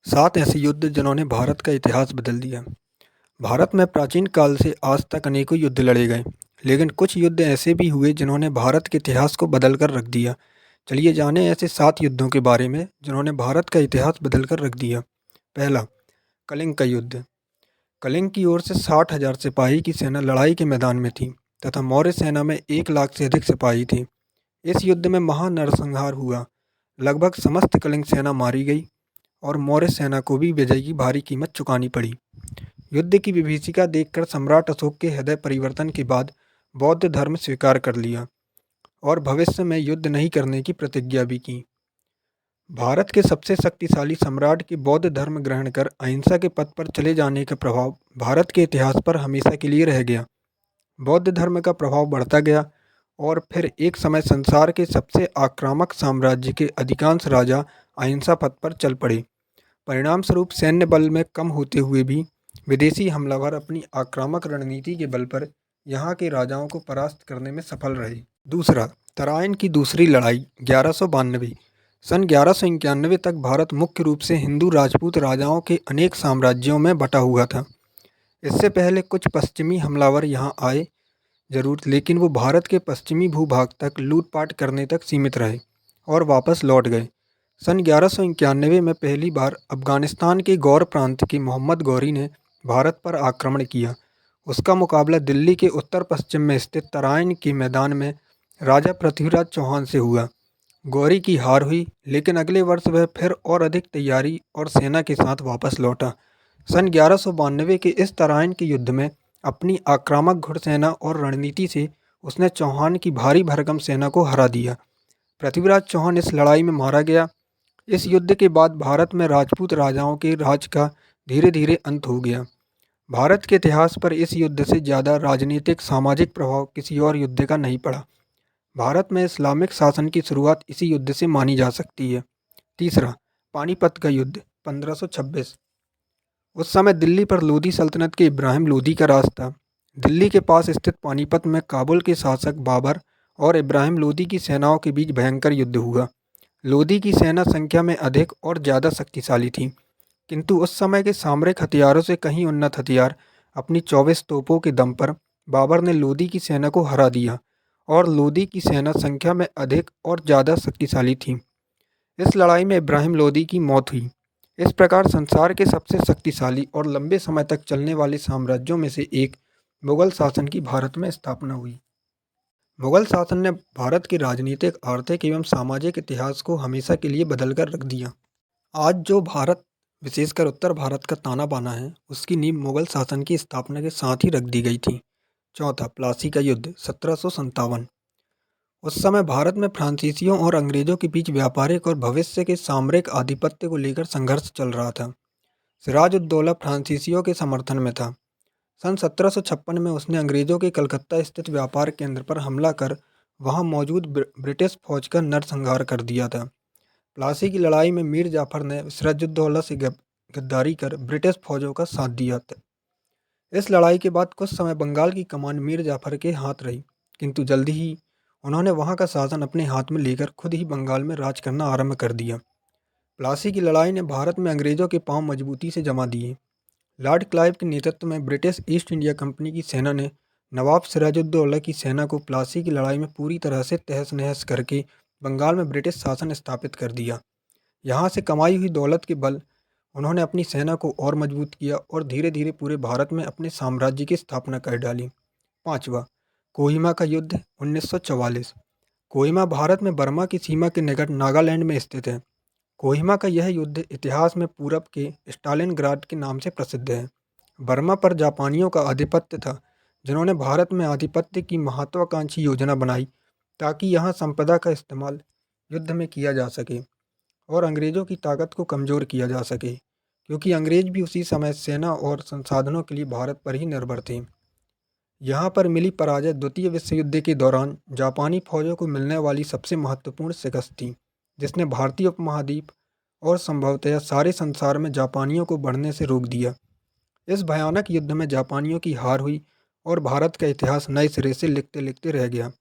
सात ऐसे युद्ध जिन्होंने भारत का इतिहास बदल दिया। भारत में प्राचीन काल से आज तक अनेकों युद्ध लड़े गए, लेकिन कुछ युद्ध ऐसे भी हुए जिन्होंने भारत के इतिहास को बदल कर रख दिया। चलिए जाने ऐसे सात युद्धों के बारे में जिन्होंने भारत का इतिहास बदल कर रख दिया। पहला, कलिंग का युद्ध। कलिंग की ओर से 60,000 सिपाही की सेना लड़ाई के मैदान में थी तथा मौर्य सेना में 1 लाख से अधिक सिपाही थे। इस युद्ध में महानरसंहार हुआ। लगभग समस्त कलिंग सेना मारी गई और मौर्य सेना को भी विजय की भारी कीमत चुकानी पड़ी। युद्ध की विभीषिका देखकर सम्राट अशोक के हृदय परिवर्तन के बाद बौद्ध धर्म स्वीकार कर लिया और भविष्य में युद्ध नहीं करने की प्रतिज्ञा भी की। भारत के सबसे शक्तिशाली सम्राट के बौद्ध धर्म ग्रहण कर अहिंसा के पथ पर चले जाने का प्रभाव भारत के इतिहास पर हमेशा के लिए रह गया। बौद्ध धर्म का प्रभाव बढ़ता गया और फिर एक समय संसार के सबसे आक्रामक साम्राज्य के अधिकांश राजा अहिंसा पथ पर चल पड़े। परिणाम स्वरूप सैन्य बल में कम होते हुए भी विदेशी हमलावर अपनी आक्रामक रणनीति के बल पर यहाँ के राजाओं को परास्त करने में सफल रहे। दूसरा, तराइन की दूसरी लड़ाई 1192। सन 1191 तक भारत मुख्य रूप से हिंदू राजपूत राजाओं के अनेक साम्राज्यों में बटा हुआ था। इससे पहले कुछ पश्चिमी हमलावर यहाँ आए जरूर, लेकिन वो भारत के पश्चिमी भूभाग तक लूटपाट करने तक सीमित रहे और वापस लौट गए। सन 1191 में पहली बार अफगानिस्तान के गौर प्रांत के मोहम्मद गौरी ने भारत पर आक्रमण किया। उसका मुकाबला दिल्ली के उत्तर पश्चिम में स्थित तराइन के मैदान में राजा पृथ्वीराज चौहान से हुआ। गौरी की हार हुई, लेकिन अगले वर्ष वह फिर और अधिक तैयारी और सेना के साथ वापस लौटा। सन 1192 के इस तराइन के युद्ध में अपनी आक्रामक घुड़सेना और रणनीति से उसने चौहान की भारी भरकम सेना को हरा दिया। पृथ्वीराज चौहान इस लड़ाई में मारा गया। इस युद्ध के बाद भारत में राजपूत राजाओं के राज का धीरे धीरे अंत हो गया। भारत के इतिहास पर इस युद्ध से ज़्यादा राजनीतिक सामाजिक प्रभाव किसी और युद्ध का नहीं पड़ा। भारत में इस्लामिक शासन की शुरुआत इसी युद्ध से मानी जा सकती है। तीसरा, पानीपत का युद्ध 1526। उस समय दिल्ली पर लोधी सल्तनत के इब्राहिम लोधी का राज था। दिल्ली के पास स्थित पानीपत में काबुल के शासक बाबर और इब्राहिम लोधी की सेनाओं के बीच भयंकर युद्ध हुआ। लोधी की सेना संख्या में अधिक और ज़्यादा शक्तिशाली थी, किंतु उस समय के सामरिक हथियारों से कहीं उन्नत हथियार अपनी 24 तोपों के दम पर बाबर ने लोधी की सेना को हरा दिया और लोधी की सेना संख्या में अधिक और ज़्यादा शक्तिशाली थी। इस लड़ाई में इब्राहिम लोधी की मौत हुई। इस प्रकार संसार के सबसे शक्तिशाली और लंबे समय तक चलने वाले साम्राज्यों में से एक मुगल शासन की भारत में स्थापना हुई। मुगल शासन ने भारत के राजनीतिक, आर्थिक एवं सामाजिक इतिहास को हमेशा के लिए बदल कर रख दिया। आज जो भारत, विशेषकर उत्तर भारत का ताना बाना है, उसकी नींव मुगल शासन की स्थापना के साथ ही रख दी गई थी। चौथा, प्लासी का युद्ध 1757। उस समय भारत में फ्रांसीसियों और अंग्रेजों के बीच व्यापारिक और भविष्य के सामरिक आधिपत्य को लेकर संघर्ष चल रहा था। सिराज उद दौला फ्रांसीसियों के समर्थन में था। सन 1756 में उसने अंग्रेजों के कलकत्ता स्थित व्यापार केंद्र पर हमला कर वहां मौजूद ब्रिटिश फौज का नरसंहार कर दिया था। प्लासी की लड़ाई में मीर जाफर ने सिराजुद्दौला से गद्दारी कर ब्रिटिश फौजों का साथ दिया था। इस लड़ाई के बाद कुछ समय बंगाल की कमान मीर जाफर के हाथ रही, किंतु जल्दी ही उन्होंने वहां का शासन अपने हाथ में लेकर खुद ही बंगाल में राज करना आरंभ कर दिया। प्लासी की लड़ाई ने भारत में अंग्रेजों के पांव मजबूती से जमा दिए। लॉर्ड क्लाइव के नेतृत्व में ब्रिटिश ईस्ट इंडिया कंपनी की सेना ने नवाब सिराजुद्दौला की सेना को प्लासी की लड़ाई में पूरी तरह से तहस नहस करके बंगाल में ब्रिटिश शासन स्थापित कर दिया। यहाँ से कमाई हुई दौलत के बल उन्होंने अपनी सेना को और मजबूत किया और धीरे धीरे पूरे भारत में अपने साम्राज्य की स्थापना कर डाली। पाँचवा, कोहिमा का युद्ध 1944। कोहिमा भारत में बर्मा की सीमा के निकट नागालैंड में स्थित है। कोहिमा का यह युद्ध इतिहास में पूरब के स्टालिनग्राड के नाम से प्रसिद्ध है। बर्मा पर जापानियों का आधिपत्य था, जिन्होंने भारत में आधिपत्य की महत्वाकांक्षी योजना बनाई ताकि यहाँ संपदा का इस्तेमाल युद्ध में किया जा सके और अंग्रेज़ों की ताकत को कमज़ोर किया जा सके, क्योंकि अंग्रेज भी उसी समय सेना और संसाधनों के लिए भारत पर ही निर्भर थे। यहाँ पर मिली पराजय द्वितीय विश्व युद्ध के दौरान जापानी फौजों को मिलने वाली सबसे महत्वपूर्ण शिकस्त थी, जिसने भारतीय उपमहाद्वीप और संभवतः सारे संसार में जापानियों को बढ़ने से रोक दिया। इस भयानक युद्ध में जापानियों की हार हुई और भारत का इतिहास नए सिरे से लिखते लिखते रह गया।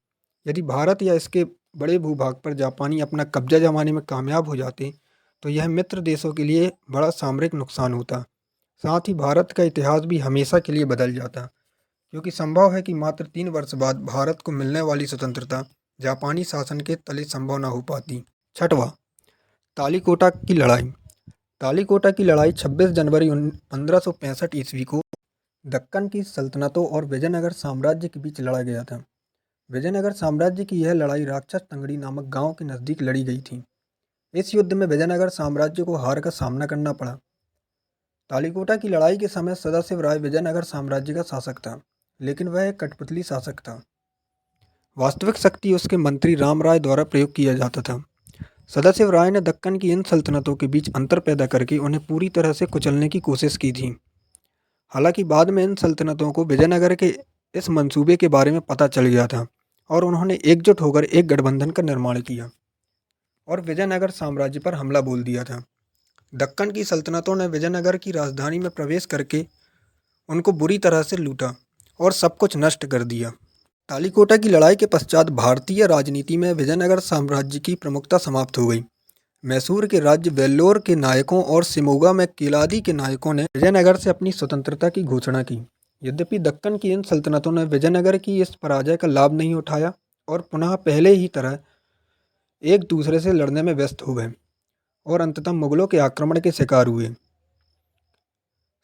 यदि भारत या इसके बड़े भूभाग पर जापानी अपना कब्जा जमाने में कामयाब हो जाते तो यह मित्र देशों के लिए बड़ा सामरिक नुकसान होता। साथ ही भारत का इतिहास भी हमेशा के लिए बदल जाता, क्योंकि संभव है कि मात्र 3 वर्ष बाद भारत को मिलने वाली स्वतंत्रता जापानी शासन के तले संभव न हो पाती। छठवां, तालीकोटा की लड़ाई। तालीकोटा की लड़ाई 26 जनवरी 1565 ईस्वी को दक्कन की सल्तनतों और विजयनगर साम्राज्य के बीच लड़ा गया था। विजयनगर साम्राज्य की यह लड़ाई राक्षस तंगड़ी नामक गांव के नज़दीक लड़ी गई थी। इस युद्ध में विजयनगर साम्राज्य को हार का सामना करना पड़ा। तालीकोटा की लड़ाई के समय सदाशिव राय विजयनगर साम्राज्य का शासक था, लेकिन वह एक कठपुतली शासक था। वास्तविक शक्ति उसके मंत्री राम राय द्वारा प्रयोग किया जाता था। सदाशिव राय ने दक्कन की इन सल्तनतों के बीच अंतर पैदा करके उन्हें पूरी तरह से कुचलने की कोशिश की थी। हालांकि बाद में इन सल्तनतों को विजयनगर के इस मंसूबे के बारे में पता चल गया था और उन्होंने एकजुट होकर एक गठबंधन का निर्माण किया और विजयनगर साम्राज्य पर हमला बोल दिया था। दक्कन की सल्तनतों ने विजयनगर की राजधानी में प्रवेश करके उनको बुरी तरह से लूटा और सब कुछ नष्ट कर दिया। तालीकोटा की लड़ाई के पश्चात भारतीय राजनीति में विजयनगर साम्राज्य की प्रमुखता समाप्त हो गई। मैसूर के राज्य वेल्लोर के नायकों और शिमोगा में किलादी के नायकों ने विजयनगर से अपनी स्वतंत्रता की घोषणा की। यद्यपि दक्कन की इन सल्तनतों ने विजयनगर की इस पराजय का लाभ नहीं उठाया और पुनः पहले ही तरह एक दूसरे से लड़ने में व्यस्त हो गए और अंततः मुगलों के आक्रमण के शिकार हुए।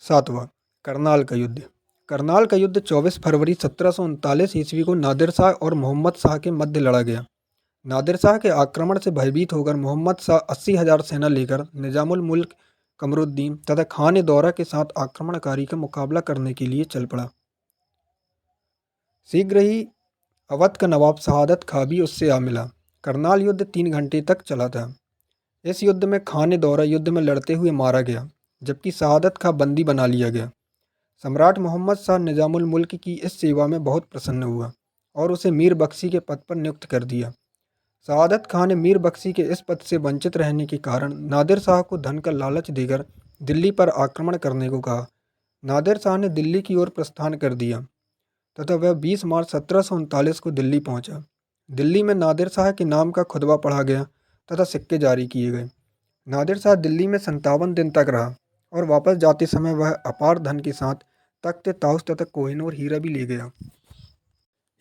सातवां, करनाल का युद्ध। करनाल का युद्ध 24 फरवरी 1739 ईस्वी को नादिर शाह और मोहम्मद शाह के मध्य लड़ा गया। नादिर शाह के आक्रमण से भयभीत होकर मोहम्मद शाह 80,000 सेना लेकर निजामुल मुल्क कमरुद्दीन तथा खान दौरा के साथ आक्रमणकारी का मुकाबला करने के लिए चल पड़ा। शीघ्र ही अवध का नवाब शहादत खां भी उससे आ मिला। करनाल युद्ध 3 घंटे तक चला था। इस युद्ध में खान दौरा युद्ध में लड़ते हुए मारा गया, जबकि शहादत खां बंदी बना लिया गया। सम्राट मोहम्मद शाह निजामुल मुल्क की इस सेवा में बहुत प्रसन्न हुआ और उसे मीर बख्शी के पद पर नियुक्त कर दिया। शहादत खां ने मीर बख्शी के इस पद से वंचित रहने के कारण नादिर शाह को धन का लालच देकर दिल्ली पर आक्रमण करने को कहा। नादिर शाह ने दिल्ली की ओर प्रस्थान कर दिया तथा वह 20 मार्च 1739 को दिल्ली पहुंचा। दिल्ली में नादिर शाह के नाम का खुतबा पढ़ा गया तथा सिक्के जारी किए गए। नादिर शाह दिल्ली में 57 दिन तक रहा और वापस जाते समय वह अपार धन के साथ तख्त ताउस तथा कोहिनूर हीरा भी ले गया।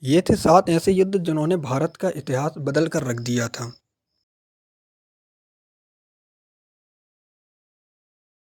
ये थे 7 ऐसे युद्ध जिन्होंने भारत का इतिहास बदल कर रख दिया था।